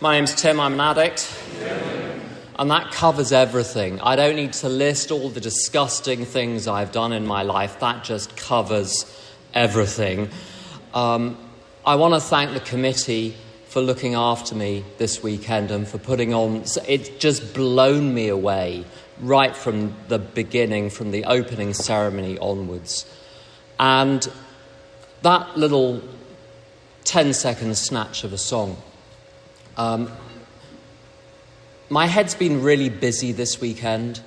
My name's Tim, I'm an addict. And that covers everything. I don't need to list all the disgusting things I've done in my life. That just covers everything. I want to thank the committee for looking after me this weekend and for putting on... It's just blown me away right from the beginning, from the opening ceremony onwards. And that little 10-second snatch of a song... my head's been really busy this weekend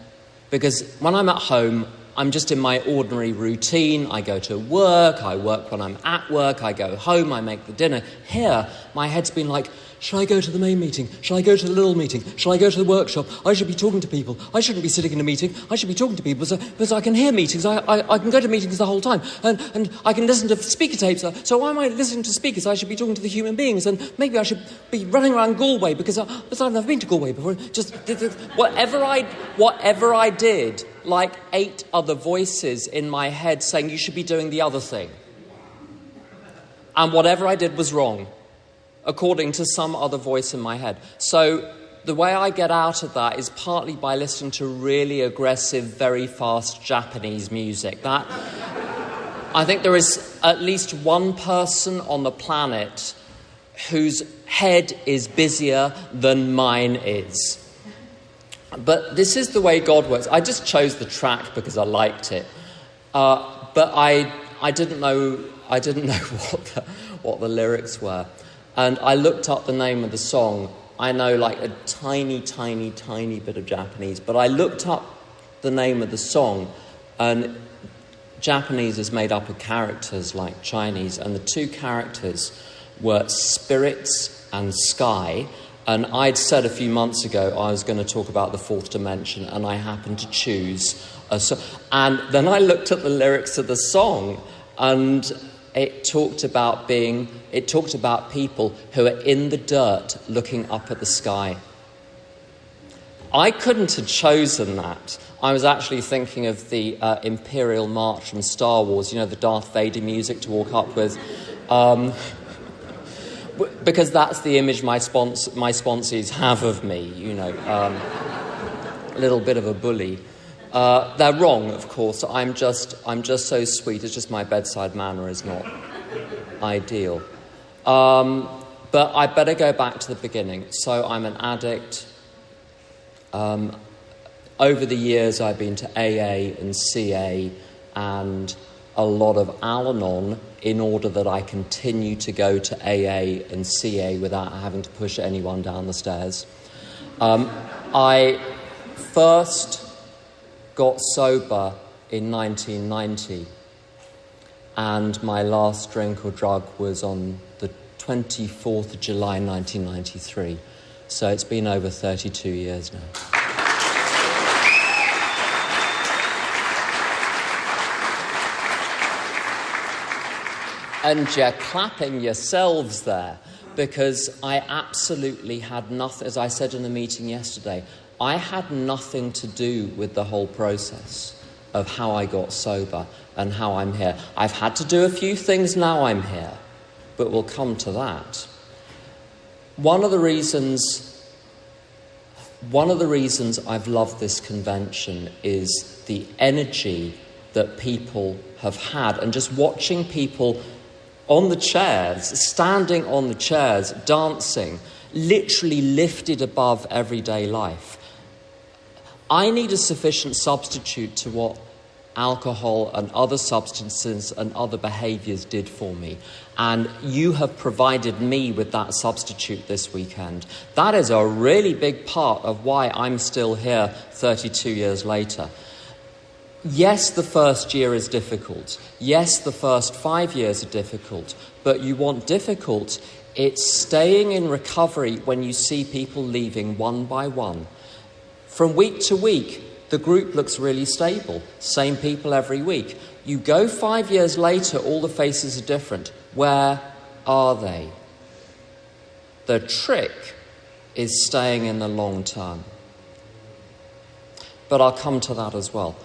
because when I'm at home, I'm just in my ordinary routine. I go to work, I work when I'm at work, I go home, I make the dinner. Here, my head's been like, shall I go to the main meeting? Shall I go to the little meeting? Shall I go to the workshop? I should be talking to people. I shouldn't be sitting in a meeting. I should be talking to people because I can hear meetings. I can go to meetings the whole time. And I can listen to speaker tapes. So why am I listening to speakers? I should be talking to the human beings. And maybe I should be running around Galway because I've never been to Galway before. Just whatever I did, like 8 other voices in my head saying you should be doing the other thing. And whatever I did was wrong, according to some other voice in my head. So the way I get out of that is partly by listening to really aggressive, very fast Japanese music. That I think there is at least one person on the planet whose head is busier than mine is. But this is the way God works. I just chose the track because I liked it. But I didn't know what the lyrics were. And I looked up the name of the song. I know like a tiny, tiny, tiny bit of Japanese, but I looked up the name of the song, and Japanese is made up of characters like Chinese, and the 2 characters were spirits and sky. And I'd said a few months ago I was going to talk about the 4th dimension, and I happened to choose a song. And then I looked at the lyrics of the song, and it talked about people who are in the dirt looking up at the sky. I couldn't have chosen that. I was actually thinking of the Imperial March from Star Wars, you know, the Darth Vader music to walk up with. Because that's the image my sponsees have of me, you know, a little bit of a bully. They're wrong, of course. I'm just so sweet. It's just my bedside manner is not ideal. But I better go back to the beginning. So I'm an addict. Over the years, I've been to AA and CA and a lot of Al-Anon in order that I continue to go to AA and CA without having to push anyone down the stairs. I first got sober in 1990, and my last drink or drug was on the 24th of July 1993. So it's been over 32 years now. And you're clapping yourselves there, because I absolutely had nothing, as I said in the meeting yesterday, I had nothing to do with the whole process of how I got sober and how I'm here. I've had to do a few things now I'm here, but we'll come to that. One of the reasons I've loved this convention is the energy that people have had, and just watching people on the chairs, standing on the chairs, dancing, literally lifted above everyday life. I need a sufficient substitute to what alcohol and other substances and other behaviours did for me. And you have provided me with that substitute this weekend. That is a really big part of why I'm still here 32 years later. Yes, the first year is difficult. Yes, the first 5 years are difficult. But you want difficult, it's staying in recovery when you see people leaving one by one. From week to week, the group looks really stable. Same people every week. You go 5 years later, all the faces are different. Where are they? The trick is staying in the long term. But I'll come to that as well.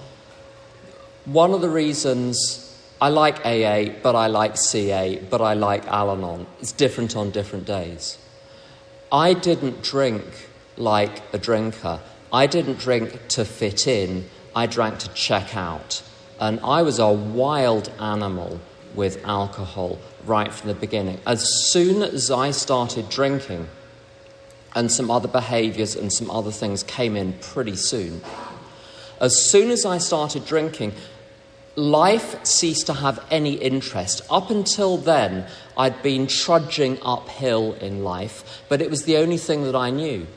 One of the reasons I like AA, but I like CA, but I like Al-Anon, it's different on different days. I didn't drink like a drinker. I didn't drink to fit in. I drank to check out. And I was a wild animal with alcohol right from the beginning. As soon as I started drinking, and some other behaviours and some other things came in pretty soon, as soon as I started drinking, life ceased to have any interest. Up until then, I'd been trudging uphill in life, but it was the only thing that I knew.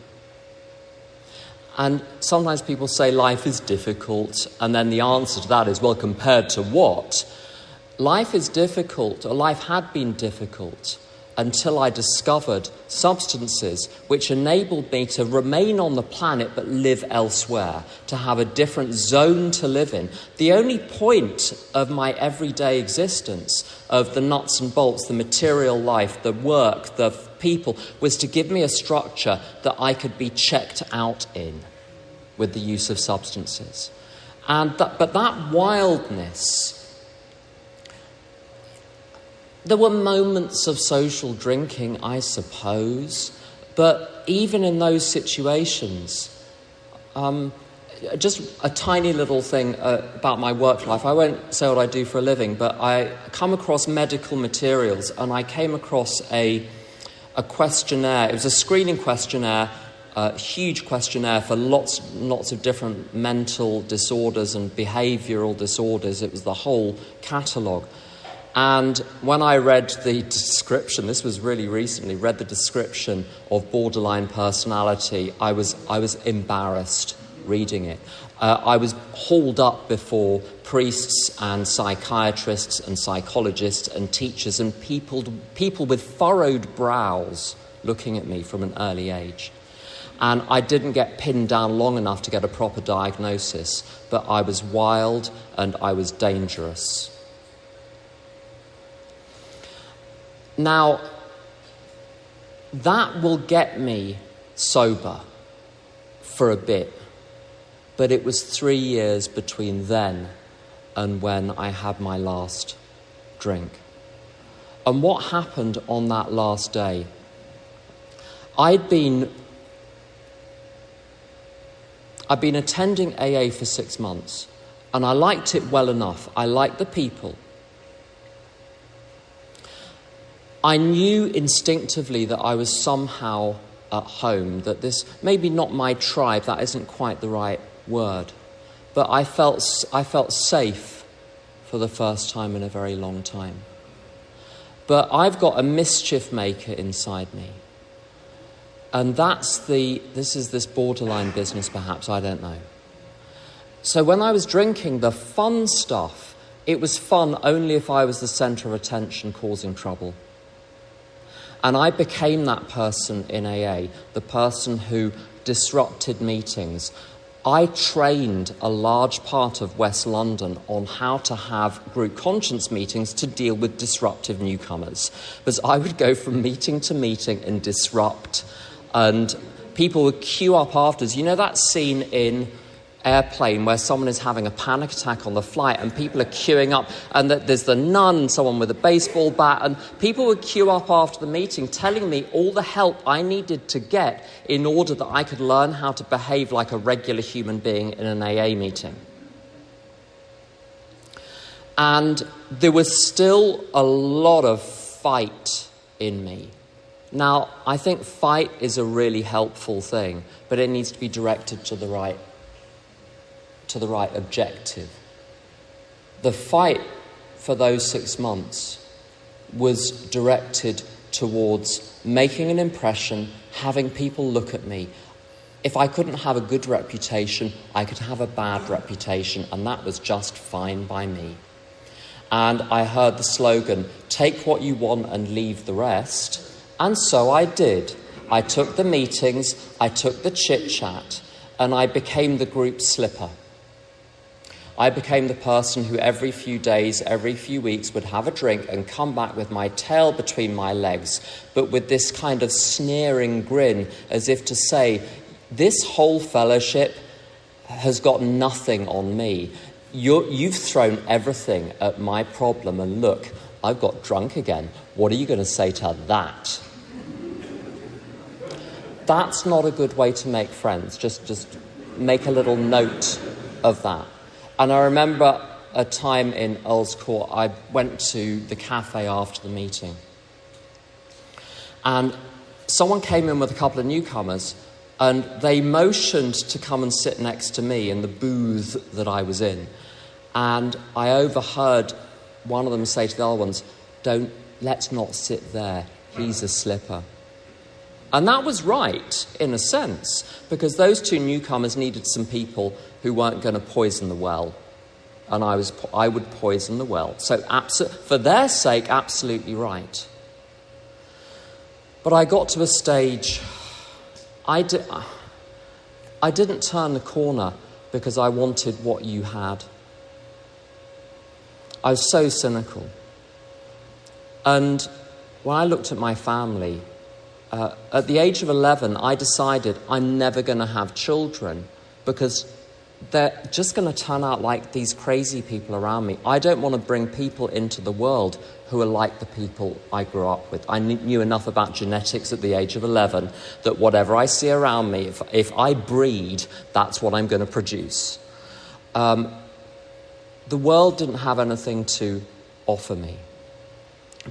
And sometimes people say life is difficult, and then the answer to that is, well, compared to what? Life is difficult, or life had been difficult, until I discovered substances which enabled me to remain on the planet but live elsewhere, to have a different zone to live in. The only point of my everyday existence, of the nuts and bolts, the material life, the work, the people, was to give me a structure that I could be checked out in with the use of substances. But that wildness, there were moments of social drinking, I suppose, but even in those situations, just a tiny little thing about my work life. I won't say what I do for a living, but I come across medical materials, and I came across a questionnaire. It was a screening questionnaire, a huge questionnaire for lots of different mental disorders and behavioural disorders. It was the whole catalogue. And when I read the description, this was really recently, read the description of borderline personality, I was embarrassed reading it. I was hauled up before priests and psychiatrists and psychologists and teachers and people with furrowed brows looking at me from an early age. And I didn't get pinned down long enough to get a proper diagnosis, but I was wild and I was dangerous. Now, that will get me sober for a bit, but it was 3 years between then and when I had my last drink. And what happened on that last day? I'd been attending AA for 6 months, and I liked it well enough. I liked the people. I knew instinctively that I was somehow at home, that this, maybe not my tribe, that isn't quite the right word, but I felt safe for the first time in a very long time. But I've got a mischief maker inside me. And this is this borderline business perhaps, I don't know. So when I was drinking the fun stuff, it was fun only if I was the centre of attention causing trouble. And I became that person in AA, the person who disrupted meetings. I trained a large part of West London on how to have group conscience meetings to deal with disruptive newcomers. Because I would go from meeting to meeting and disrupt, and people would queue up afterwards. You know that scene in Airplane where someone is having a panic attack on the flight and people are queuing up, and that there's the nun, someone with a baseball bat, and people would queue up after the meeting telling me all the help I needed to get in order that I could learn how to behave like a regular human being in an AA meeting. And there was still a lot of fight in me. Now, I think fight is a really helpful thing, but it needs to be directed to the right objective. The fight for those 6 months was directed towards making an impression, having people look at me. If I couldn't have a good reputation, I could have a bad reputation, and that was just fine by me. And I heard the slogan, "Take what you want and leave the rest." And so I did. I took the meetings, I took the chit-chat, and I became the group slipper. I became the person who every few days, every few weeks would have a drink and come back with my tail between my legs, but with this kind of sneering grin, as if to say, this whole fellowship has got nothing on me. You've thrown everything at my problem, and look, I've got drunk again. What are you going to say to that? that's not a good way to make friends. Just make a little note of that. And I remember a time in Earl's Court, I went to the cafe after the meeting. And someone came in with a couple of newcomers, and they motioned to come and sit next to me in the booth that I was in. And I overheard one of them say to the other ones, let's not sit there, he's a slipper. And that was right, in a sense, because those two newcomers needed some people who weren't going to poison the well. And I would poison the well. So for their sake, absolutely right. But I got to a stage, I didn't turn the corner because I wanted what you had. I was so cynical. And when I looked at my family, at the age of 11, I decided I'm never going to have children because they're just going to turn out like these crazy people around me. I don't want to bring people into the world who are like the people I grew up with. I knew enough about genetics at the age of 11 that whatever I see around me, if I breed, that's what I'm going to produce. The world didn't have anything to offer me.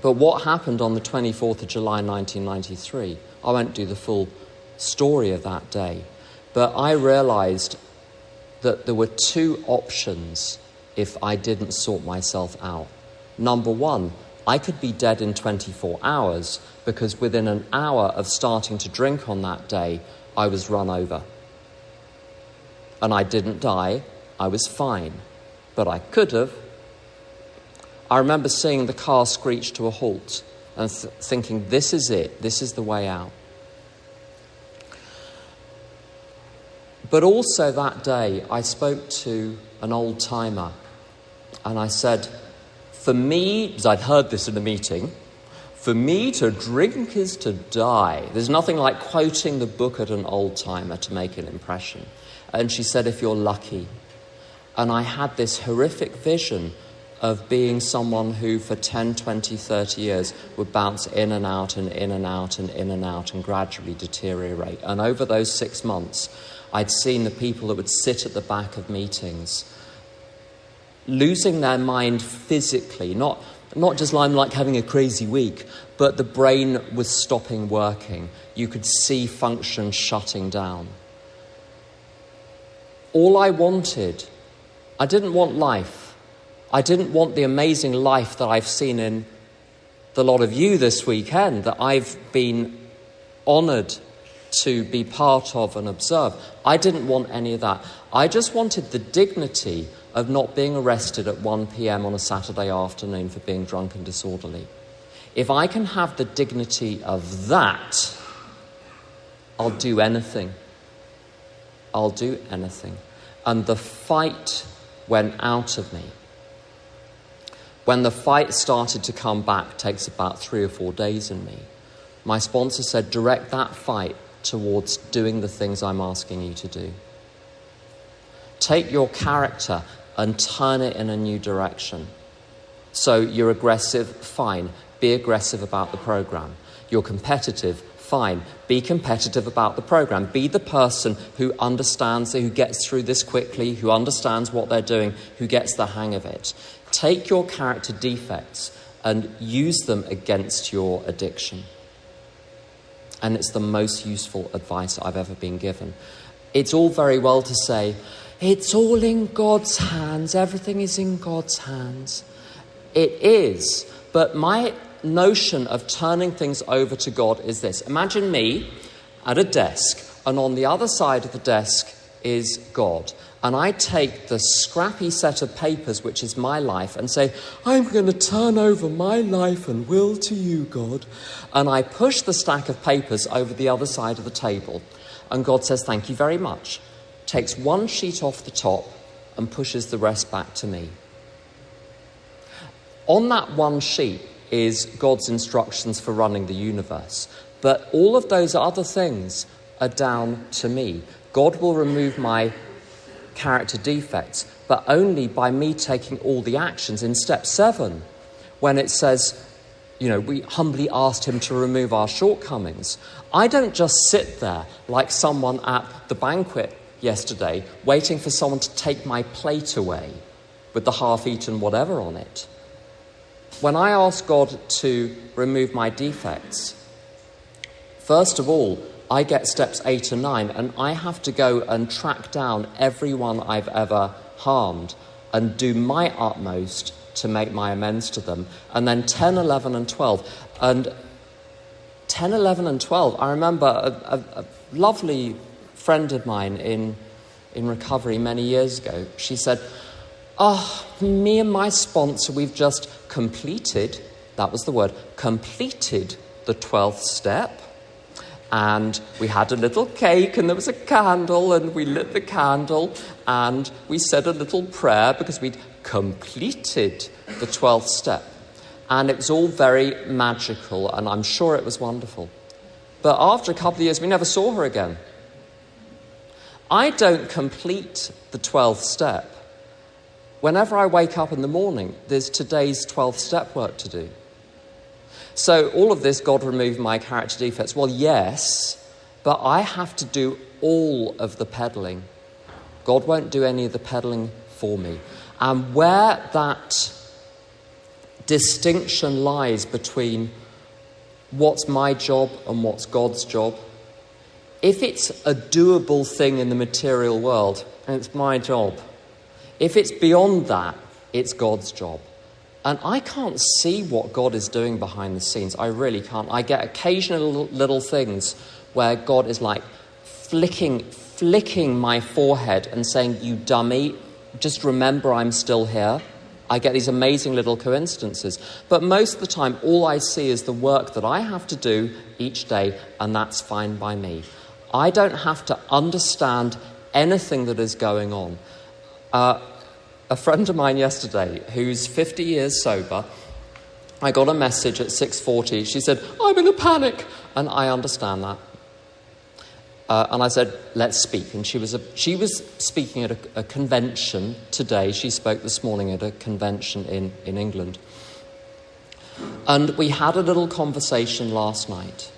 But what happened on the 24th of July 1993, I won't do the full story of that day, but I realised that there were two options if I didn't sort myself out. Number one, I could be dead in 24 hours because within an hour of starting to drink on that day, I was run over. And I didn't die, I was fine, but I could have. I remember seeing the car screech to a halt and thinking, this is it, this is the way out. But also that day, I spoke to an old-timer and I said, for me, because I'd heard this in a meeting, for me to drink is to die. There's nothing like quoting the book at an old-timer to make an impression. And she said, if you're lucky. And I had this horrific vision of being someone who for 10, 20, 30 years would bounce in and out and in and out and in and out and gradually deteriorate. And over those 6 months, I'd seen the people that would sit at the back of meetings losing their mind physically, not just like having a crazy week, but the brain was stopping working. You could see function shutting down. All I wanted, I didn't want life. I didn't want the amazing life that I've seen in the lot of you this weekend, that I've been honoured to be part of and observe. I didn't want any of that. I just wanted the dignity of not being arrested at 1 p.m. on a Saturday afternoon for being drunk and disorderly. If I can have the dignity of that, I'll do anything. I'll do anything. And the fight went out of me. When the fight started to come back, takes about 3 or 4 days in me, my sponsor said, direct that fight towards doing the things I'm asking you to do. Take your character and turn it in a new direction. So you're aggressive, fine. Be aggressive about the program. You're competitive, fine. Be competitive about the program. Be the person who understands, who gets through this quickly, who understands what they're doing, who gets the hang of it. Take your character defects and use them against your addiction. And it's the most useful advice I've ever been given. It's all very well to say, it's all in God's hands, everything is in God's hands. It is, but my notion of turning things over to God is this. Imagine me at a desk, and on the other side of the desk is God. And I take the scrappy set of papers, which is my life, and say, I'm going to turn over my life and will to you, God. And I push the stack of papers over the other side of the table. And God says, thank you very much. Takes one sheet off the top and pushes the rest back to me. On that one sheet is God's instructions for running the universe. But all of those other things are down to me. God will remove my character defects, but only by me taking all the actions. In step 7, when it says, we humbly asked him to remove our shortcomings. I don't just sit there like someone at the banquet yesterday, waiting for someone to take my plate away with the half-eaten whatever on it. When I ask God to remove my defects, first of all, I get steps 8 and 9, and I have to go and track down everyone I've ever harmed and do my utmost to make my amends to them. And then 10, 11 and 12. And 10, 11 and 12, I remember a lovely friend of mine in recovery many years ago. She said, me and my sponsor, we've just completed, that was the word, completed the 12th step. And we had a little cake and there was a candle and we lit the candle and we said a little prayer because we'd completed the 12th step. And it was all very magical and I'm sure it was wonderful. But after a couple of years, we never saw her again. I don't complete the 12th step. Whenever I wake up in the morning, there's today's 12th step work to do. So all of this, God removed my character defects. Well, yes, but I have to do all of the peddling. God won't do any of the peddling for me. And where that distinction lies between what's my job and what's God's job, if it's a doable thing in the material world, and it's my job. If it's beyond that, it's God's job. And I can't see what God is doing behind the scenes. I really can't. I get occasional little things where God is like flicking my forehead and saying, you dummy, just remember I'm still here. I get these amazing little coincidences. But most of the time, all I see is the work that I have to do each day, and that's fine by me. I don't have to understand anything that is going on. A friend of mine yesterday, who's 50 years sober, I got a message at 6:40. She said, I'm in a panic. And I understand that. And I said, let's speak. And she was speaking at a convention today. She spoke this morning at a convention in England. And we had a little conversation last night.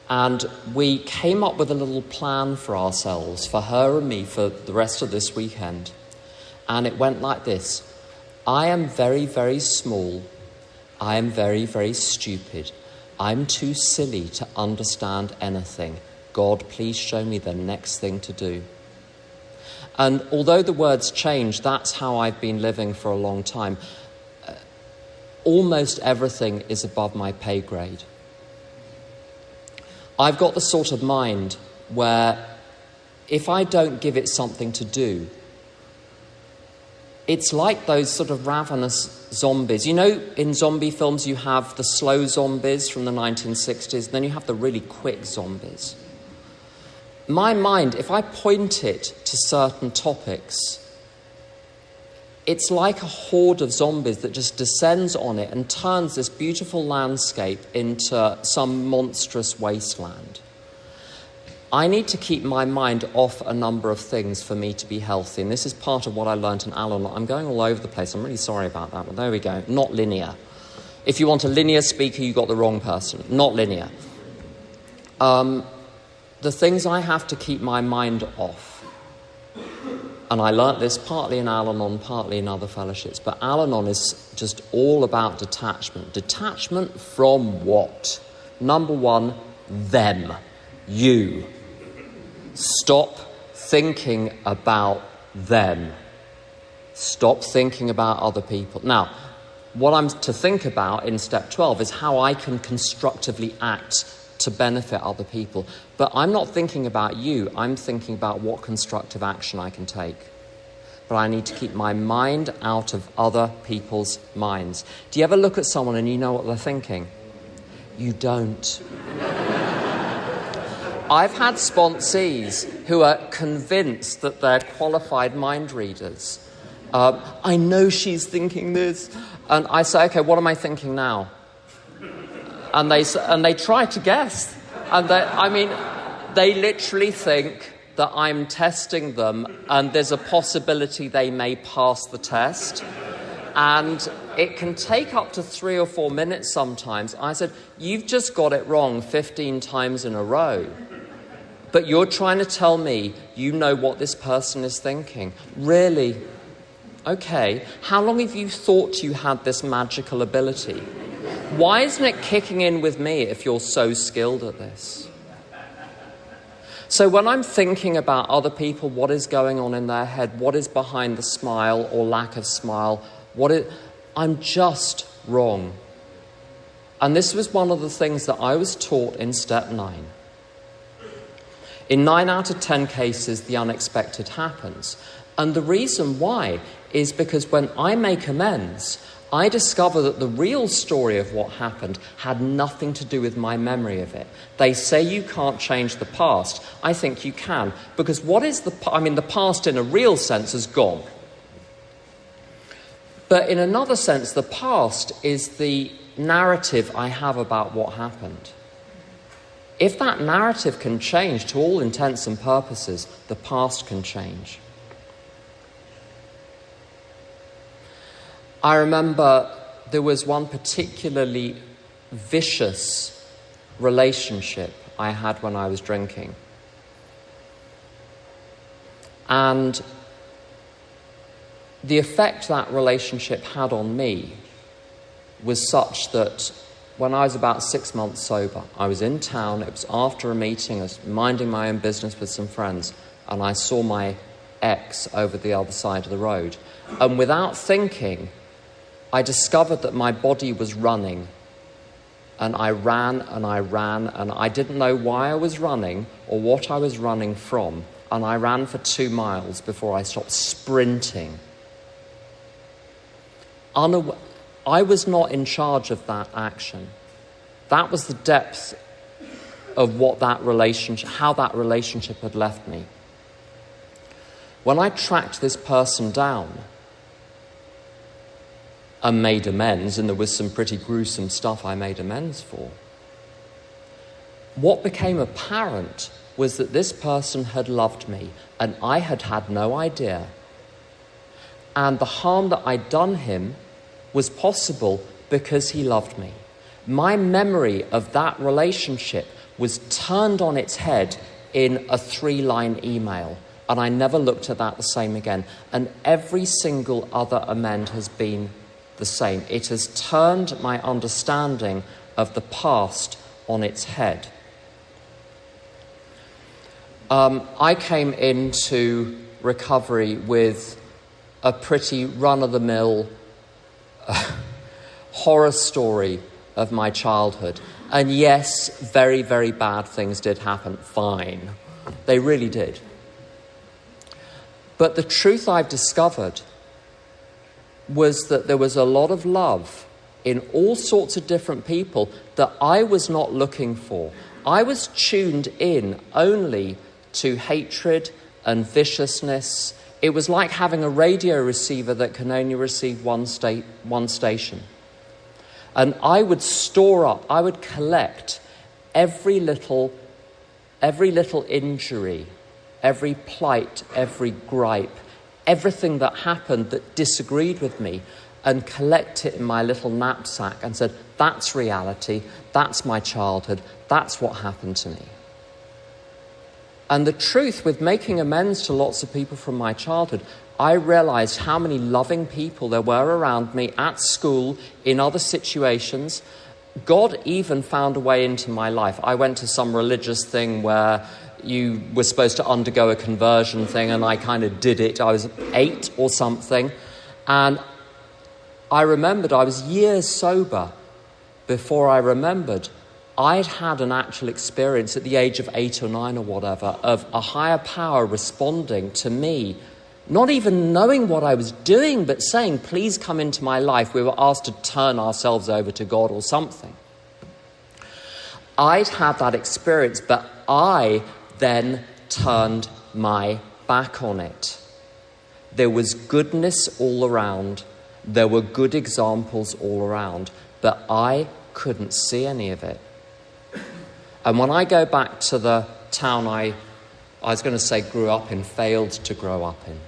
And we came up with a little plan for ourselves, for her and me, for the rest of this weekend. And it went like this. I am very, very small. I am very, very stupid. I'm too silly to understand anything. God, please show me the next thing to do. And although the words change, that's how I've been living for a long time. Almost everything is above my pay grade. I've got the sort of mind where if I don't give it something to do, it's like those sort of ravenous zombies. In zombie films you have the slow zombies from the 1960s, and then you have the really quick zombies. My mind, if I point it to certain topics, it's like a horde of zombies that just descends on it and turns this beautiful landscape into some monstrous wasteland. I need to keep my mind off a number of things for me to be healthy. And this is part of what I learned in Al-Anon. I'm going all over the place. I'm really sorry about that. But there we go. Not linear. If you want a linear speaker, you got the wrong person. Not linear. The things I have to keep my mind off. And I learnt this partly in Al-Anon, partly in other fellowships. But Al-Anon is just all about detachment. Detachment from what? Number one, them. You. Stop thinking about them. Stop thinking about other people. Now, what I'm to think about in step 12 is how I can constructively act to benefit other people. But I'm not thinking about you. I'm thinking about what constructive action I can take. But I need to keep my mind out of other people's minds. Do you ever look at someone and you know what they're thinking? You don't. I've had sponsees who are convinced that they're qualified mind readers. I know she's thinking this. And I say, okay, what am I thinking now? And they try to guess. And they literally think that I'm testing them and there's a possibility they may pass the test. And it can take up to 3 or 4 minutes sometimes. I said, you've just got it wrong 15 times in a row. But you're trying to tell me you know what this person is thinking. Really? Okay. How long have you thought you had this magical ability? Why isn't it kicking in with me if you're so skilled at this? So when I'm thinking about other people, what is going on in their head, what is behind the smile or lack of smile, I'm just wrong. And this was one of the things that I was taught in step 9. In 9 out of 10 cases, the unexpected happens. And the reason why is because when I make amends, I discover that the real story of what happened had nothing to do with my memory of it. They say you can't change the past. I think you can. Because the past in a real sense is gone. But in another sense, the past is the narrative I have about what happened. If that narrative can change to all intents and purposes, the past can change. I remember there was one particularly vicious relationship I had when I was drinking. And the effect that relationship had on me was such that when I was about 6 months sober, I was in town, it was after a meeting, I was minding my own business with some friends, and I saw my ex over the other side of the road. And without thinking, I discovered that my body was running, and I ran and I ran, and I didn't know why I was running or what I was running from, and I ran for 2 miles before I stopped sprinting. I was not in charge of that action. That was the depth of how that relationship had left me. When I tracked this person down and made amends, and there was some pretty gruesome stuff I made amends for, what became apparent was that this person had loved me and I had had no idea. And the harm that I'd done him was possible because he loved me. My memory of that relationship was turned on its head in a 3-line email, and I never looked at that the same again. And every single other amend has been the same. It has turned my understanding of the past on its head. I came into recovery with a pretty run-of-the-mill horror story of my childhood. And yes, very, very bad things did happen. Fine. They really did. But the truth I've discovered was that there was a lot of love in all sorts of different people that I was not looking for. I was tuned in only to hatred and viciousness. It was like having a radio receiver that can only receive one station. And I would I would collect every little injury, every plight, every gripe, everything that happened that disagreed with me, and collect it in my little knapsack and said, that's reality, that's my childhood, that's what happened to me. And the truth, with making amends to lots of people from my childhood, I realized how many loving people there were around me at school, in other situations. God even found a way into my life. I went to some religious thing where you were supposed to undergo a conversion thing, and I kind of did it. I was 8 or something. And I remembered I was years sober before I remembered I'd had an actual experience at the age of 8 or 9 or whatever of a higher power responding to me, not even knowing what I was doing, but saying, please come into my life. We were asked to turn ourselves over to God or something. I'd had that experience, but I then turned my back on it. There was goodness all around. There were good examples all around, but I couldn't see any of it. And when I go back to the town I was going to say grew up in, failed to grow up in.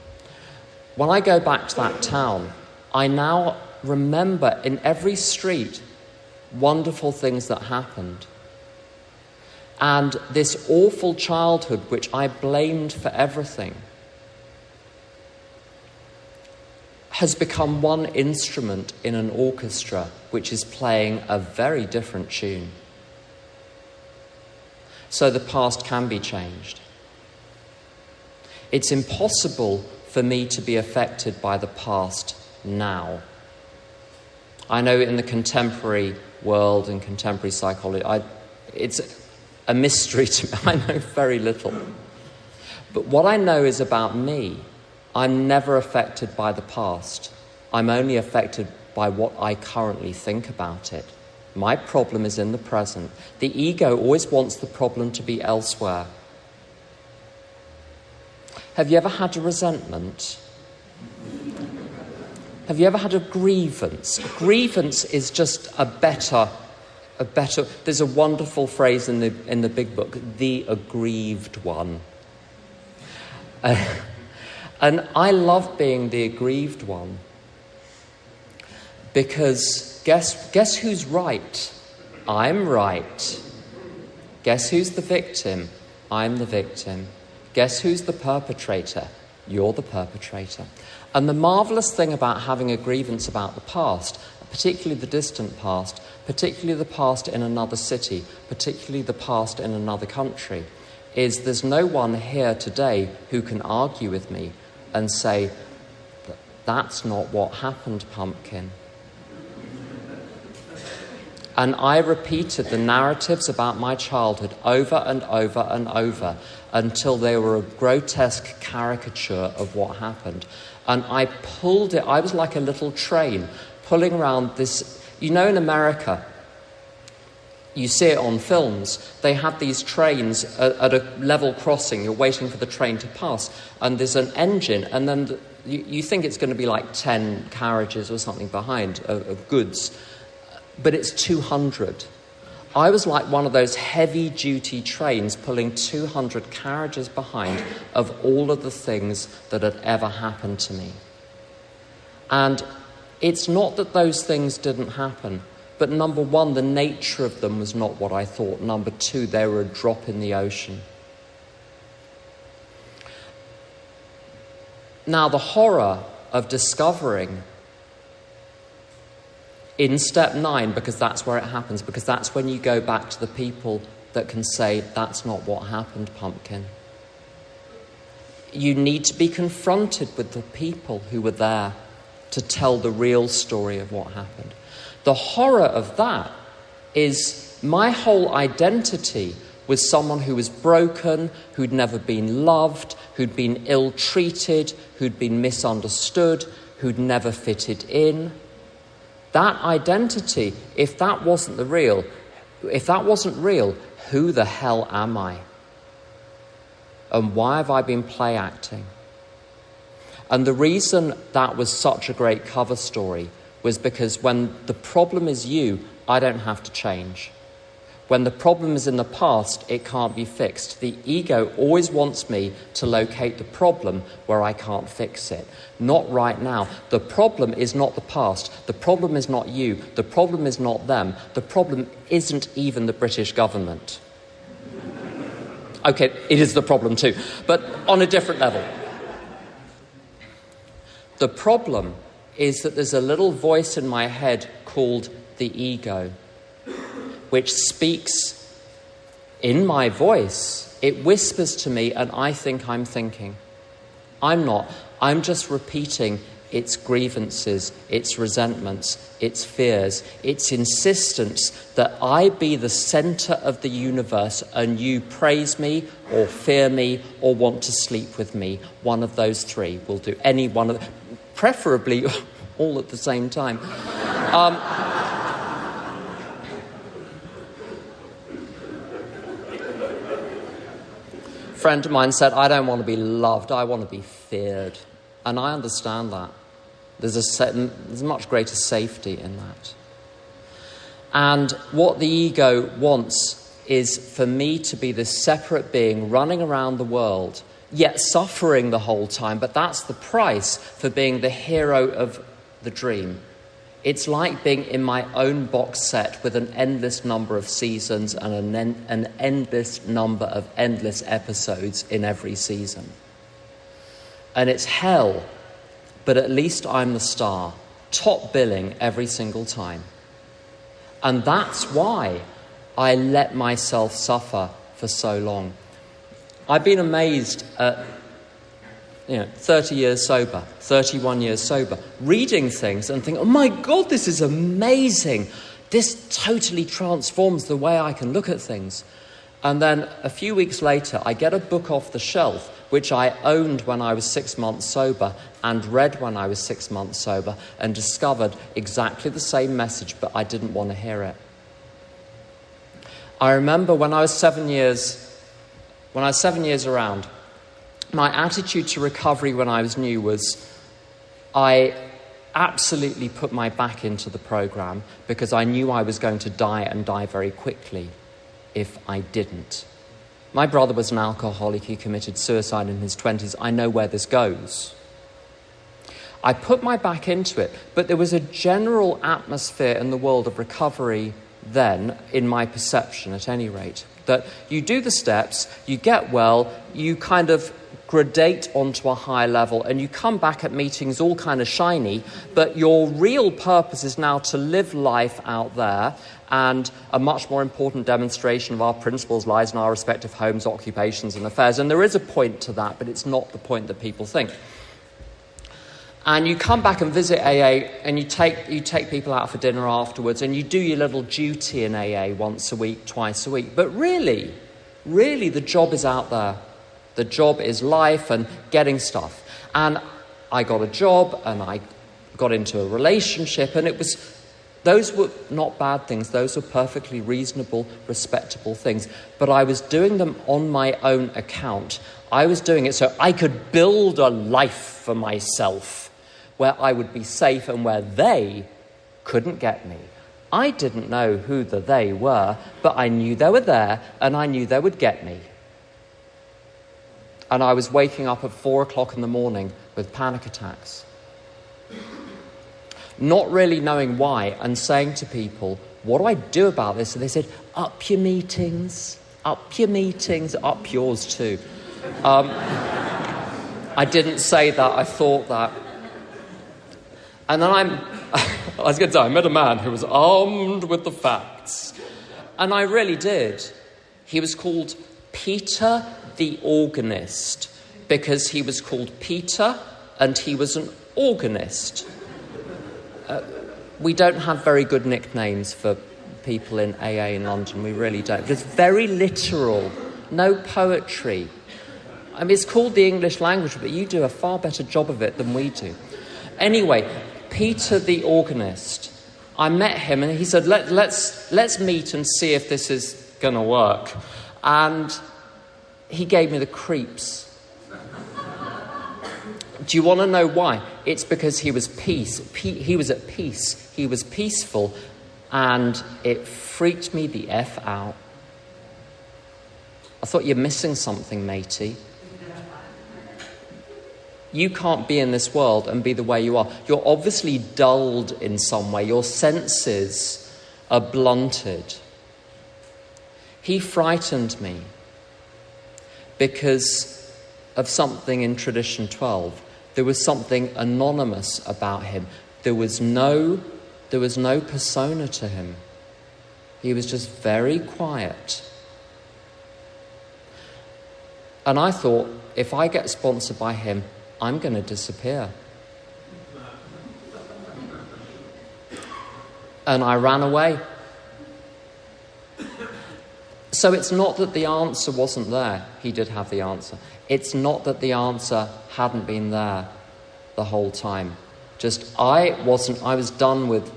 When I go back to that town, I now remember in every street wonderful things that happened. And this awful childhood, which I blamed for everything, has become one instrument in an orchestra which is playing a very different tune. So the past can be changed. It's impossible for me to be affected by the past now. I know in the contemporary world and contemporary psychology, it's a mystery to me. I know very little. But what I know is about me, I'm never affected by the past. I'm only affected by what I currently think about it. My problem is in the present. The ego always wants the problem to be elsewhere. Have you ever had a resentment? Have you ever had a grievance? A grievance is just a better. There's a wonderful phrase in the big book, the aggrieved one. And I love being the aggrieved one. Because guess who's right? I'm right. Guess who's the victim? I'm the victim. Guess who's the perpetrator? You're the perpetrator. And the marvellous thing about having a grievance about the past, particularly the distant past, particularly the past in another city, particularly the past in another country, is there's no one here today who can argue with me and say, that's not what happened, pumpkin. And I repeated the narratives about my childhood over and over and over until they were a grotesque caricature of what happened. And I pulled it, I was like a little train pulling around this. You know, in America, you see it on films, they have these trains at a level crossing, you're waiting for the train to pass, and there's an engine, and then you think it's going to be like 10 carriages or something behind of goods, but it's 200. I was like one of those heavy-duty trains pulling 200 carriages behind of all of the things that had ever happened to me. And it's not that those things didn't happen, but number one, the nature of them was not what I thought. Number two, they were a drop in the ocean. Now, the horror of discovering in step 9, because that's where it happens, because that's when you go back to the people that can say, that's not what happened, pumpkin. You need to be confronted with the people who were there to tell the real story of what happened. The horror of that is my whole identity was someone who was broken, who'd never been loved, who'd been ill-treated, who'd been misunderstood, who'd never fitted in. That identity, if that wasn't real, who the hell am I? And why have I been play acting? And the reason that was such a great cover story was because when the problem is you, I don't have to change. When the problem is in the past, it can't be fixed. The ego always wants me to locate the problem where I can't fix it. Not right now. The problem is not the past. The problem is not you. The problem is not them. The problem isn't even the British government. Okay, it is the problem too, but on a different level. The problem is that there's a little voice in my head called the ego, which speaks in my voice. It whispers to me, and I think I'm thinking. I'm not. I'm just repeating its grievances, its resentments, its fears, its insistence that I be the centre of the universe and you praise me or fear me or want to sleep with me. One of those three will do. Any one of them. Preferably all at the same time. Friend of mine said, I don't want to be loved, I want to be feared. And I understand that. There's much greater safety in that. And what the ego wants is for me to be this separate being running around the world, yet suffering the whole time. But that's the price for being the hero of the dream. It's like being in my own box set with an endless number of seasons and an endless number of endless episodes in every season. And it's hell, but at least I'm the star, top billing every single time. And that's why I let myself suffer for so long. I've been amazed at 30 years sober, 31 years sober, reading things and think, oh my God, this is amazing. This totally transforms the way I can look at things. And then a few weeks later, I get a book off the shelf, which I owned when I was 6 months sober and read when I was 6 months sober, and discovered exactly the same message, but I didn't want to hear it. I remember when I was 7 years around, my attitude to recovery when I was new was I absolutely put my back into the program because I knew I was going to die and die very quickly if I didn't. My brother was an alcoholic. He committed suicide in his 20s. I know where this goes. I put my back into it, but there was a general atmosphere in the world of recovery then, in my perception at any rate, that you do the steps, you get well, you kind of gradate onto a higher level, and you come back at meetings all kind of shiny, but your real purpose is now to live life out there, and a much more important demonstration of our principles lies in our respective homes, occupations and affairs. And there is a point to that, but it's not the point that people think. And you come back and visit AA, and you take people out for dinner afterwards, and you do your little duty in AA once a week, twice a week. But really, the job is out there. The job is life and getting stuff. And I got a job, and I got into a relationship, and those were not bad things. Those were perfectly reasonable, respectable things. But I was doing them on my own account. I was doing it so I could build a life for myself where I would be safe and where they couldn't get me. I didn't know who the they were, but I knew they were there, and I knew they would get me. And I was waking up at 4 o'clock in the morning with panic attacks. Not really knowing why, and saying to people, what do I do about this? And they said, up your meetings, up yours too. I didn't say that, I thought that. And then I met a man who was armed with the facts. And I really did. He was called Peter the Organist, because he was called Peter and he was an organist. We don't have very good nicknames for people in AA in London, we really don't. It's very literal, no poetry. I mean, it's called the English language, but you do a far better job of it than we do. Anyway, Peter the Organist, I met him and he said, let's meet and see if this is going to work. And he gave me the creeps. Do you want to know why? It's because he was he was at peace. He was peaceful, and it freaked me the F out. I thought, you're missing something, matey. You can't be in this world and be the way you are. You're obviously dulled in some way. Your senses are blunted. He frightened me because of something in Tradition 12. There was something anonymous about him. There was no persona to him. He was just very quiet. And I thought, if I get sponsored by him, I'm going to disappear. And I ran away. So it's not that the answer wasn't there. He did have the answer. It's not that the answer hadn't been there the whole time. Just I was done with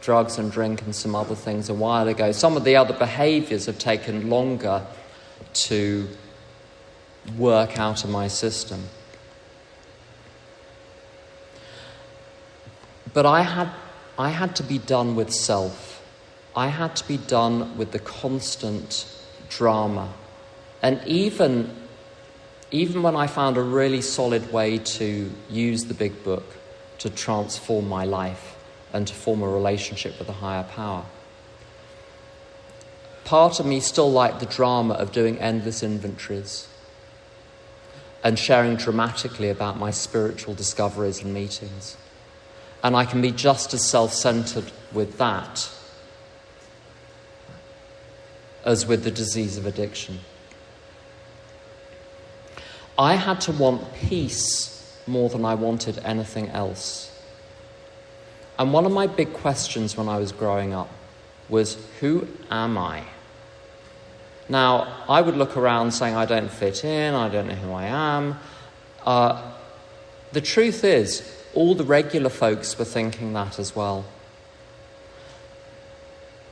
drugs and drink and some other things a while ago. Some of the other behaviours have taken longer to work out of my system. But I had to be done with self. I had to be done with the constant drama. And even when I found a really solid way to use the big book, to transform my life and to form a relationship with a higher power. Part of me still liked the drama of doing endless inventories and sharing dramatically about my spiritual discoveries and meetings. And I can be just as self-centered with that as with the disease of addiction. I had to want peace more than I wanted anything else. And one of my big questions when I was growing up was, who am I? Now, I would look around saying, I don't fit in, I don't know who I am. The truth is, all the regular folks were thinking that as well.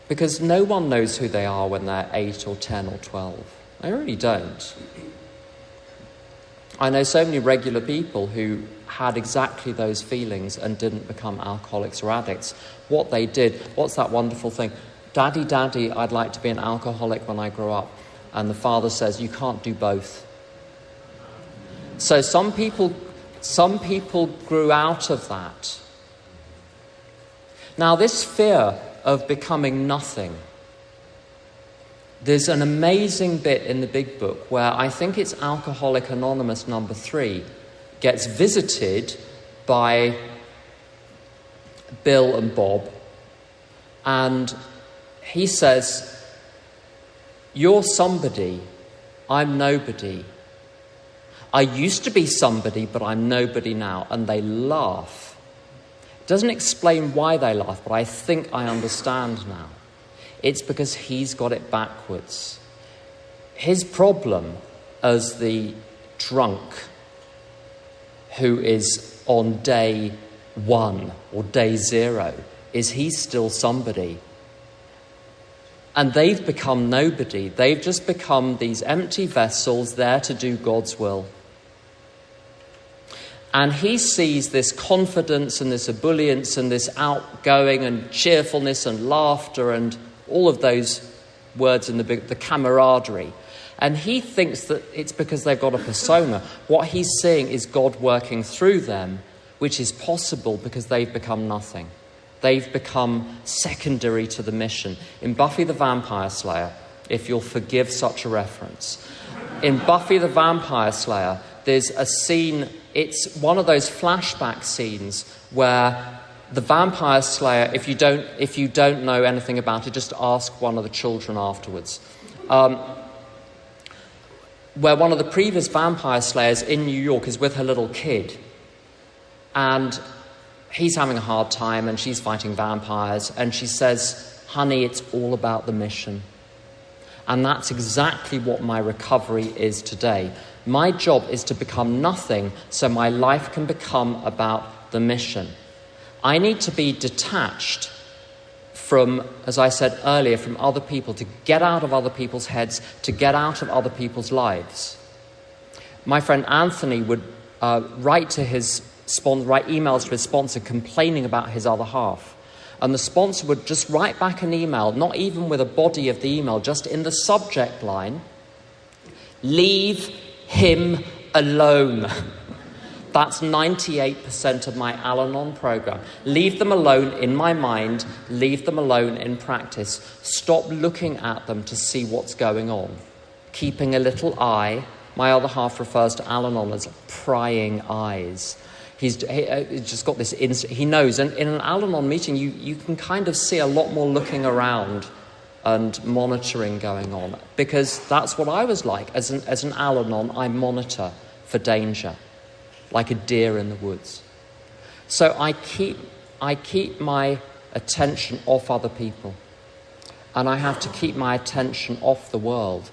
Because no one knows who they are when they're 8 or 10 or 12. They really don't. I know so many regular people who had exactly those feelings and didn't become alcoholics or addicts. What they did, what's that wonderful thing? Daddy, Daddy, I'd like to be an alcoholic when I grow up. And the father says, you can't do both. So some people grew out of that. Now, this fear of becoming nothing, there's an amazing bit in the big book where I think it's Alcoholic Anonymous number 3 gets visited by Bill and Bob, and he says, you're somebody, I'm nobody. I used to be somebody, but I'm nobody now. And they laugh. It doesn't explain why they laugh, but I think I understand now. It's because he's got it backwards. His problem as the drunk who is on day 1 or day 0 is he's still somebody. And they've become nobody. They've just become these empty vessels there to do God's will. And he sees this confidence and this ebullience and this outgoing and cheerfulness and laughter and all of those words in the camaraderie. And he thinks that it's because they've got a persona. What he's seeing is God working through them, which is possible because they've become nothing. They've become secondary to the mission. In Buffy the Vampire Slayer, if you'll forgive such a reference, in Buffy the Vampire Slayer, there's a scene, it's one of those flashback scenes where the Vampire Slayer, if you don't know anything about it, just ask one of the children afterwards. Where one of the previous Vampire Slayers in New York is with her little kid. And he's having a hard time and she's fighting vampires. And she says, honey, it's all about the mission. And that's exactly what my recovery is today. My job is to become nothing so my life can become about the mission. I need to be detached from, as I said earlier, from other people, to get out of other people's heads, to get out of other people's lives. My friend Anthony would write emails to his sponsor complaining about his other half. And the sponsor would just write back an email, not even with a body of the email, just in the subject line, leave him alone. That's 98% of my Al-Anon program. Leave them alone in my mind, leave them alone in practice. Stop looking at them to see what's going on. Keeping a little eye. My other half refers to Al-Anon as prying eyes. He's just got this he knows. And in an Al-Anon meeting, you can kind of see a lot more looking around and monitoring going on. Because that's what I was like. As an Al-Anon, I monitor for danger, like a deer in the woods. So I keep my attention off other people. And I have to keep my attention off the world.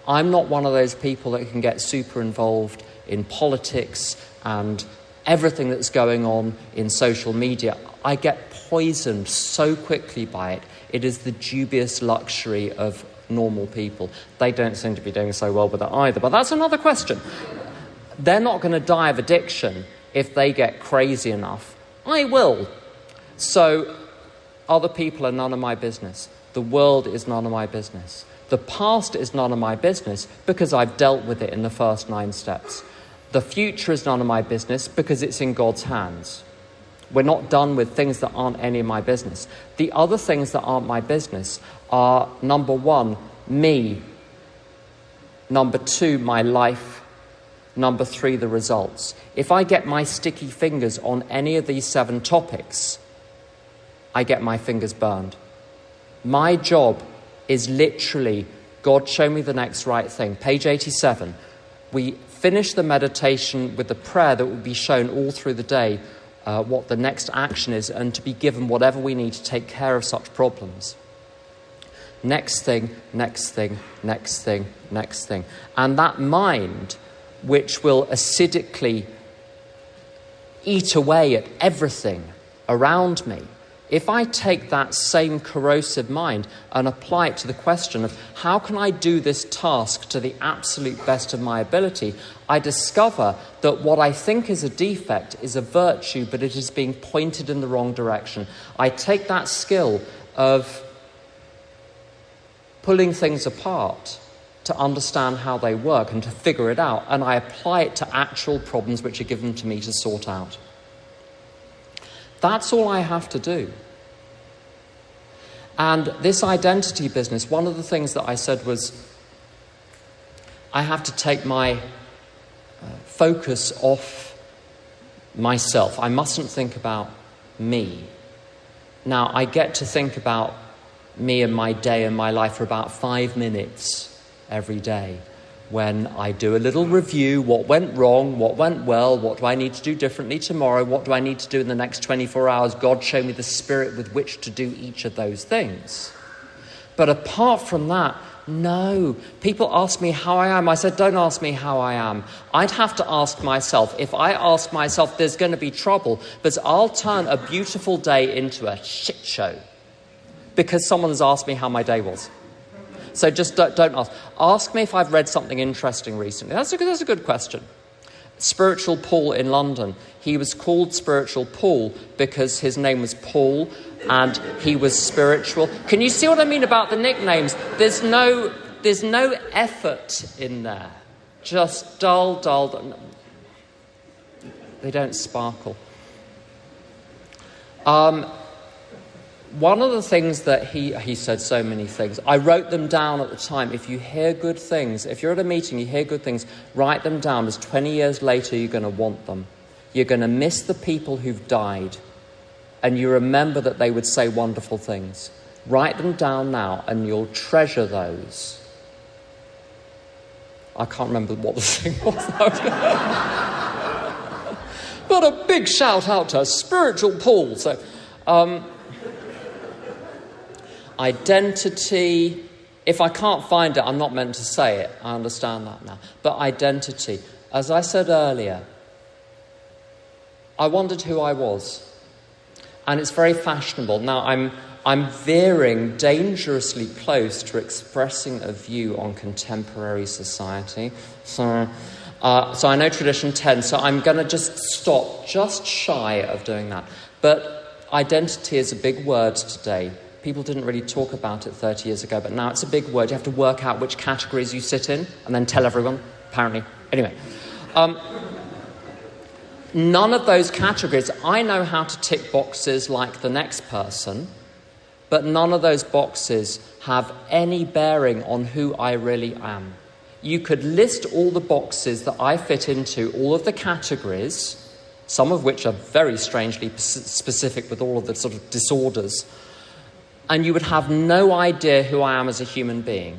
I'm not one of those people that can get super involved in politics and everything that's going on in social media. I get poisoned so quickly by it. It is the dubious luxury of normal people. They don't seem to be doing so well with it either, but that's another question. They're not going to die of addiction if they get crazy enough. I will. So other people are none of my business. The world is none of my business. The past is none of my business because I've dealt with it in the first 9 steps. The future is none of my business because it's in God's hands. We're not done with things that aren't any of my business. The other things that aren't my business are, number one, me. Number two, my life. Number three, the results. If I get my sticky fingers on any of these 7 topics, I get my fingers burned. My job is literally, God, show me the next right thing. Page 87. We finish the meditation with the prayer that will be shown all through the day, what the next action is, and to be given whatever we need to take care of such problems. Next thing, next thing, next thing, next thing. And that mind, which will acidically eat away at everything around me, if I take that same corrosive mind and apply it to the question of how can I do this task to the absolute best of my ability, I discover that what I think is a defect is a virtue, but it is being pointed in the wrong direction. I take that skill of pulling things apart to understand how they work and to figure it out, and I apply it to actual problems which are given to me to sort out. That's all I have to do. And this identity business, one of the things that I said was I have to take my focus off myself. I mustn't think about me. Now, I get to think about me and my day and my life for about 5 minutes every day, when I do a little review, what went wrong, what went well, what do I need to do differently tomorrow, what do I need to do in the next 24 hours, God show me the spirit with which to do each of those things. But apart from that, no. People ask me how I am. I said, don't ask me how I am. I'd have to ask myself. If I ask myself, there's going to be trouble, but I'll turn a beautiful day into a shit show because someone has asked me how my day was. So just don't ask. Ask me if I've read something interesting recently. That's a good question. Spiritual Paul in London. He was called Spiritual Paul because his name was Paul and he was spiritual. Can you see what I mean about the nicknames? There's no effort in there. Just dull. They don't sparkle. One of the things that he said so many things. I wrote them down at the time. If you hear good things, if you're at a meeting, you hear good things, write them down, because 20 years later you're going to want them. You're going to miss the people who've died, and you remember that they would say wonderful things. Write them down now, and you'll treasure those. I can't remember what the thing was. But a big shout out to Spiritual Paul. So, identity, if I can't find it, I'm not meant to say it. I understand that now. But identity, as I said earlier, I wondered who I was. And it's very fashionable. Now, I'm veering dangerously close to expressing a view on contemporary society. So I know tradition 10, so I'm going to just stop just shy of doing that. But identity is a big word today. People didn't really talk about it 30 years ago, but now it's a big word. You have to work out which categories you sit in and then tell everyone, apparently. Anyway, none of those categories, I know how to tick boxes like the next person, but none of those boxes have any bearing on who I really am. You could list all the boxes that I fit into, all of the categories, some of which are very strangely specific with all of the sort of disorders, and you would have no idea who I am as a human being.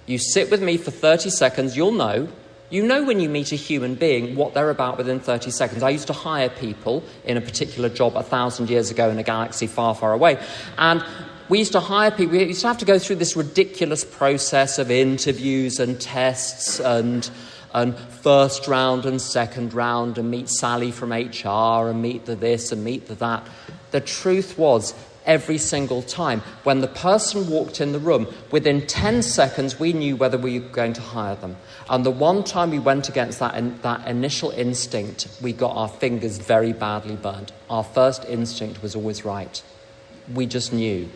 You sit with me for 30 seconds, you'll know. You know when you meet a human being what they're about within 30 seconds. I used to hire people in a particular job 1,000 years ago in a galaxy far, far away. And we used to hire people. We used to have to go through this ridiculous process of interviews and tests and first round and second round and meet Sally from HR and meet the this and meet the that. The truth was, every single time, when the person walked in the room, within 10 seconds we knew whether we were going to hire them. And the one time we went against that initial instinct, we got our fingers very badly burnt. Our first instinct was always right. We just knew.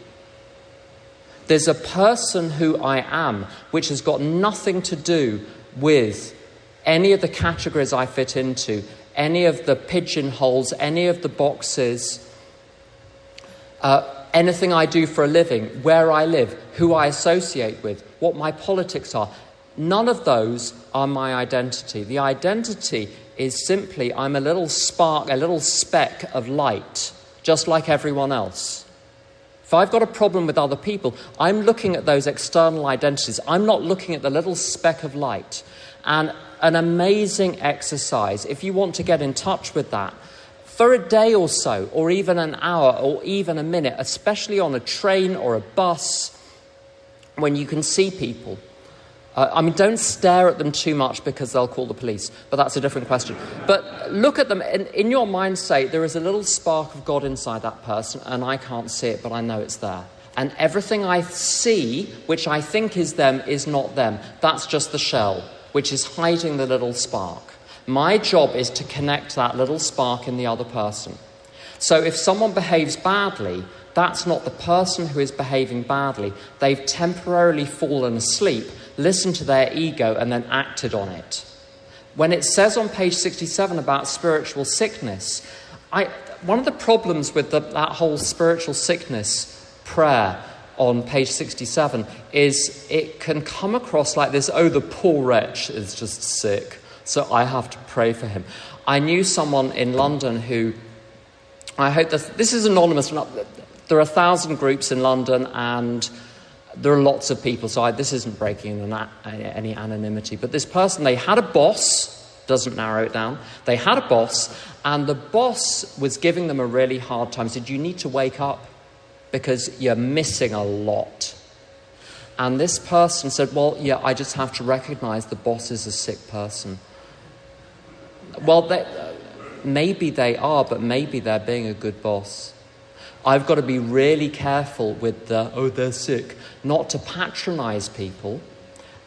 There's a person who I am, which has got nothing to do with any of the categories I fit into, any of the pigeonholes, any of the boxes, anything I do for a living, where I live, who I associate with, what my politics are. None of those are my identity. The identity is simply I'm a little spark, a little speck of light, just like everyone else. If I've got a problem with other people, I'm looking at those external identities. I'm not looking at the little speck of light. And an amazing exercise, if you want to get in touch with that, for a day or so, or even an hour, or even a minute, especially on a train or a bus, when you can see people. Don't stare at them too much because they'll call the police, but that's a different question. But look at them, and in your mind say, there is a little spark of God inside that person, and I can't see it, but I know it's there. And everything I see, which I think is them, is not them. That's just the shell, which is hiding the little spark. My job is to connect that little spark in the other person. So if someone behaves badly, that's not the person who is behaving badly. They've temporarily fallen asleep, listened to their ego, and then acted on it. When it says on page 67 about spiritual sickness, one of the problems with that whole spiritual sickness prayer on page 67 is it can come across like this, oh, the poor wretch is just sick, so I have to pray for him. I knew someone in London who, I hope this is anonymous. There are 1,000 groups in London and there are lots of people, so this isn't breaking any anonymity. But this person, they had a boss, doesn't narrow it down, they had a boss, and the boss was giving them a really hard time. Said, you need to wake up because you're missing a lot. And this person said, well, yeah, I just have to recognise the boss is a sick person. Well, maybe they are, but maybe they're being a good boss. I've got to be really careful with they're sick, not to patronise people,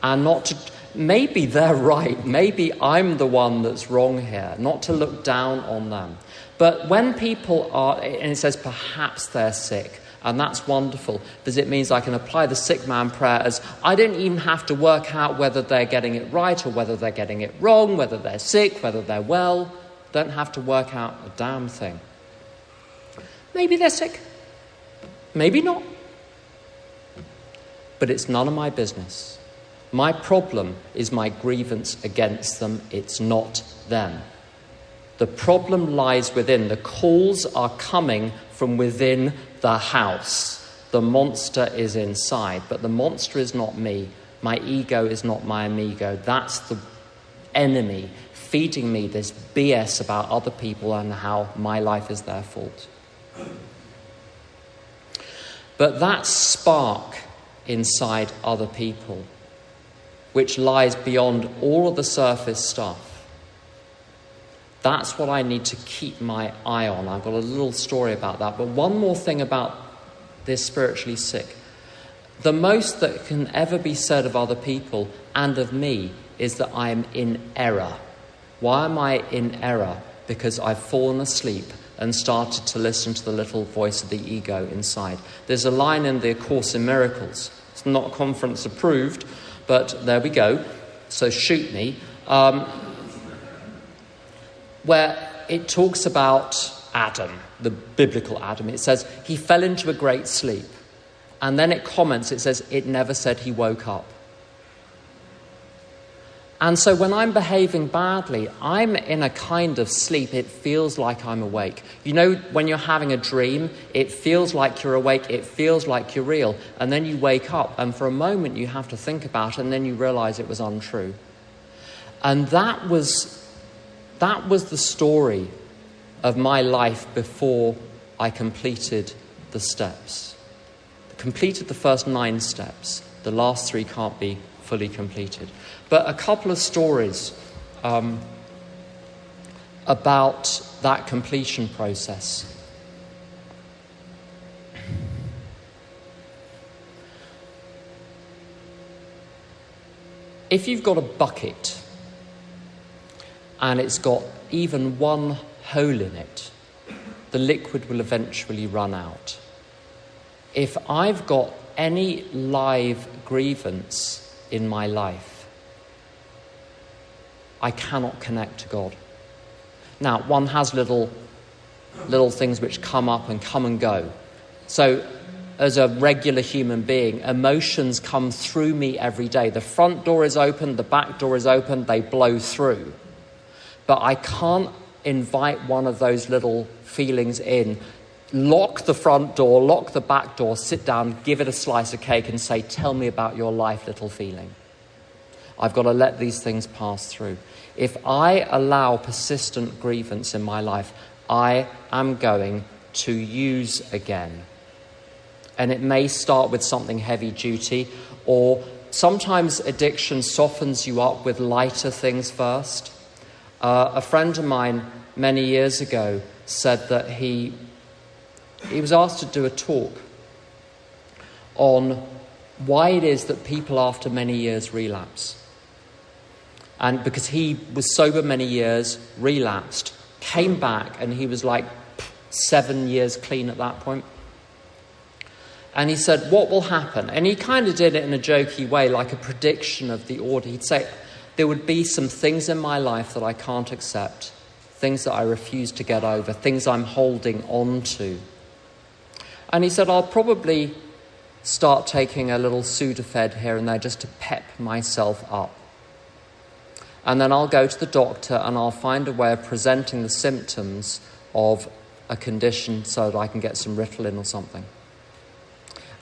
and not to, maybe they're right, maybe I'm the one that's wrong here, not to look down on them. But when people are, and it says perhaps they're sick, and that's wonderful, because it means I can apply the sick man prayer as I don't even have to work out whether they're getting it right or whether they're getting it wrong, whether they're sick, whether they're well. Don't have to work out a damn thing. Maybe they're sick. Maybe not. But it's none of my business. My problem is my grievance against them. It's not them. The problem lies within. The calls are coming from within the house. The monster is inside. But the monster is not me. My ego is not my amigo. That's the enemy feeding me this BS about other people and how my life is their fault. But that spark inside other people, which lies beyond all of the surface stuff, that's what I need to keep my eye on. I've got a little story about that. But one more thing about this spiritually sick. The most that can ever be said of other people and of me is that I am in error. Why am I in error? Because I've fallen asleep and started to listen to the little voice of the ego inside. There's a line in the Course in Miracles. It's not conference approved, but there we go. So shoot me. Where it talks about Adam, the biblical Adam. It says he fell into a great sleep. And then it comments, it says it never said he woke up. And so when I'm behaving badly, I'm in a kind of sleep. It feels like I'm awake. You know, when you're having a dream, it feels like you're awake. It feels like you're real. And then you wake up, and for a moment you have to think about it, and then you realise it was untrue. And that was the story of my life before I completed the steps. Completed the first 9 steps. The last 3 can't be fully completed. But a couple of stories about that completion process. If you've got a bucket and it's got even one hole in it, the liquid will eventually run out. If I've got any live grievance in my life, I cannot connect to God. Now, one has little things which come up and come and go. So, as a regular human being, emotions come through me every day. The front door is open, the back door is open, they blow through. But I can't invite one of those little feelings in, lock the front door, lock the back door, sit down, give it a slice of cake and say, tell me about your life, little feeling. I've got to let these things pass through. If I allow persistent grievance in my life, I am going to use again. And it may start with something heavy duty, or sometimes addiction softens you up with lighter things first. A friend of mine many years ago said that he was asked to do a talk on why it is that people after many years relapse. And because he was sober many years, relapsed, came back, and he was like 7 years clean at that point. And he said, what will happen? And he kind of did it in a jokey way, like a prediction of the order. He'd say, there would be some things in my life that I can't accept, things that I refuse to get over, things I'm holding on to. And he said, I'll probably start taking a little Sudafed here and there just to pep myself up. And then I'll go to the doctor and I'll find a way of presenting the symptoms of a condition so that I can get some Ritalin or something.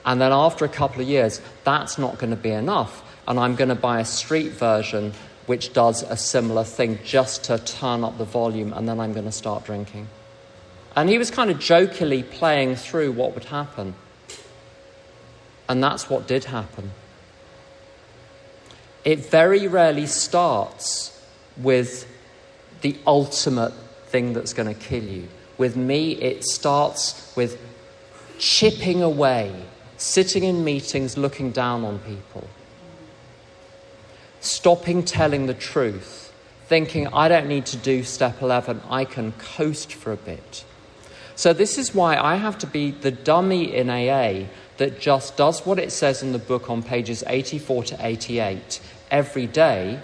And then after a couple of years, that's not going to be enough. And I'm going to buy a street version which does a similar thing just to turn up the volume, and then I'm going to start drinking. And he was kind of jokingly playing through what would happen. And that's what did happen. It very rarely starts with the ultimate thing that's going to kill you. With me, it starts with chipping away, sitting in meetings, looking down on people, stopping telling the truth, thinking, I don't need to do step 11, I can coast for a bit. So this is why I have to be the dummy in AA that just does what it says in the book on pages 84 to 88 every day,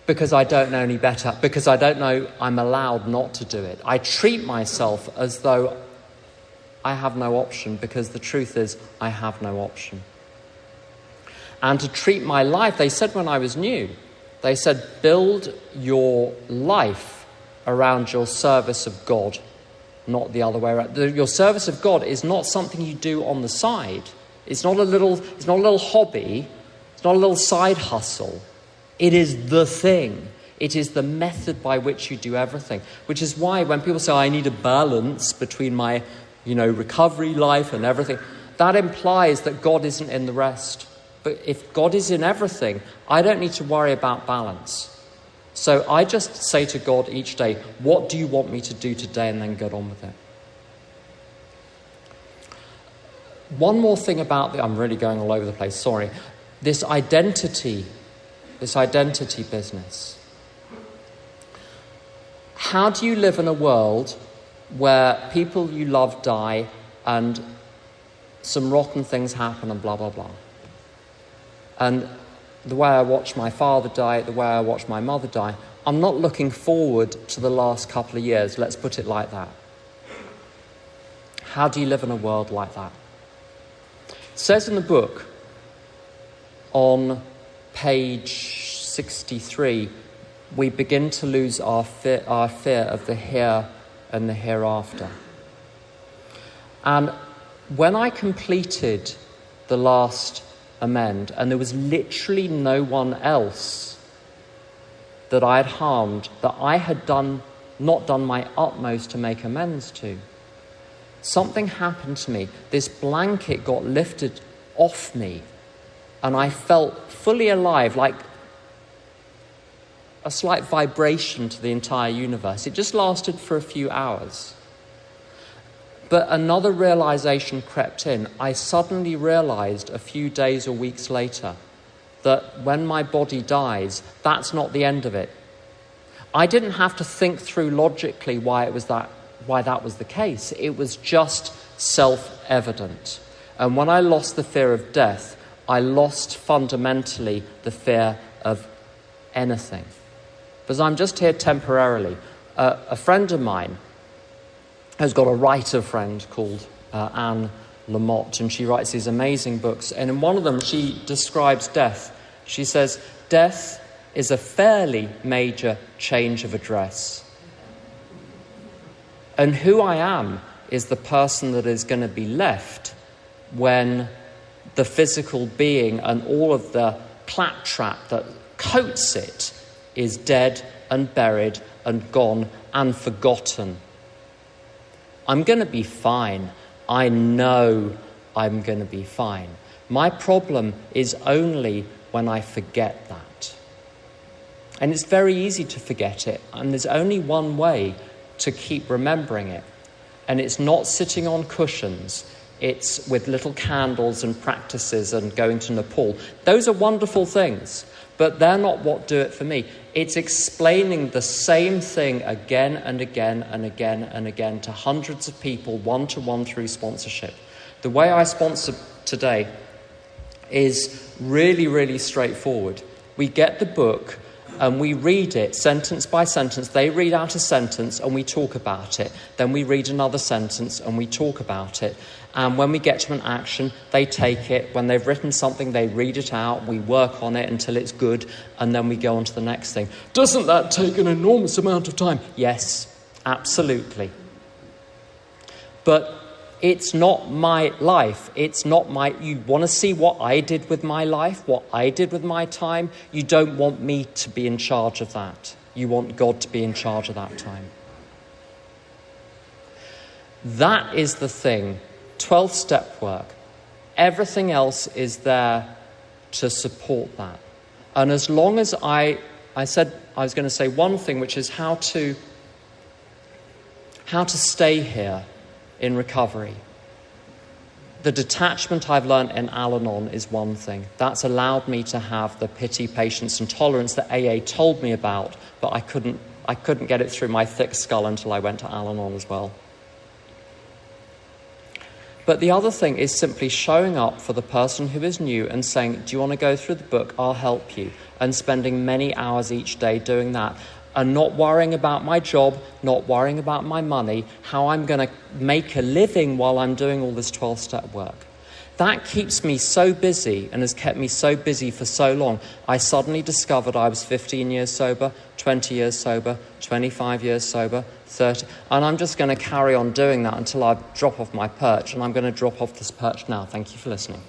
because I don't know any better, because I don't know I'm allowed not to do it. I treat myself as though I have no option, because the truth is I have no option. And to treat my life, they said when I was new, they said, build your life around your service of God, not the other way around. Your service of God is not something you do on the side. It's not a little hobby. It's not a little side hustle. It is the thing. It is the method by which you do everything. Which is why when people say, I need a balance between my, recovery life and everything, that implies that God isn't in the rest. But if God is in everything, I don't need to worry about balance. So I just say to God each day, what do you want me to do today? And then get on with it. One more thing about I'm really going all over the place, sorry. This identity business. How do you live in a world where people you love die and some rotten things happen and blah, blah, blah? And the way I watched my father die, the way I watched my mother die, I'm not looking forward to the last couple of years, let's put it like that. How do you live in a world like that? It says in the book, on page 63, we begin to lose our fear of the here and the hereafter. And when I completed the last amend, and there was literally no one else that I had harmed, that I had not done my utmost to make amends to, something happened to me. This blanket got lifted off me, and I felt fully alive, like a slight vibration to the entire universe. It just lasted for a few hours. But another realization crept in. I suddenly realized a few days or weeks later that when my body dies, that's not the end of it. I didn't have to think through logically why that was the case. It was just self-evident. And when I lost the fear of death, I lost fundamentally the fear of anything. because I'm just here temporarily. A friend of mine has got a writer friend called Anne Lamott, and she writes these amazing books. And in one of them, she describes death. She says, death is a fairly major change of address. And who I am is the person that is going to be left when the physical being and all of the claptrap that coats it is dead and buried and gone and forgotten. I'm going to be fine. I know I'm going to be fine. My problem is only when I forget that. And it's very easy to forget it. And there's only one way to keep remembering it. And it's not sitting on cushions. It's with little candles and practices and going to Nepal. Those are wonderful things, but they're not what do it for me. It's explaining the same thing again and again and again and again to hundreds of people, one-to-one through sponsorship. The way I sponsor today is really, really straightforward. We get the book and we read it sentence by sentence. They read out a sentence and we talk about it. Then we read another sentence and we talk about it. And when we get to an action, they take it. When they've written something, they read it out. We work on it until it's good. And then we go on to the next thing. Doesn't that take an enormous amount of time? Yes, absolutely. But it's not my life. It's not my... You want to see what I did with my life, what I did with my time? You don't want me to be in charge of that. You want God to be in charge of that time. That is the thing. 12th step work. Everything else is there to support that. And as long as I said I was going to say one thing, which is how to stay here in recovery. The detachment I've learned in Al-Anon is one thing. That's allowed me to have the pity, patience and tolerance that AA told me about, but I couldn't get it through my thick skull until I went to Al-Anon as well. But the other thing is simply showing up for the person who is new and saying, do you want to go through the book? I'll help you. And spending many hours each day doing that. And not worrying about my job, not worrying about my money, how I'm going to make a living while I'm doing all this 12-step work. That keeps me so busy and has kept me so busy for so long. I suddenly discovered I was 15 years sober, 20 years sober, 25 years sober, 30. And I'm just going to carry on doing that until I drop off my perch. And I'm going to drop off this perch now. Thank you for listening.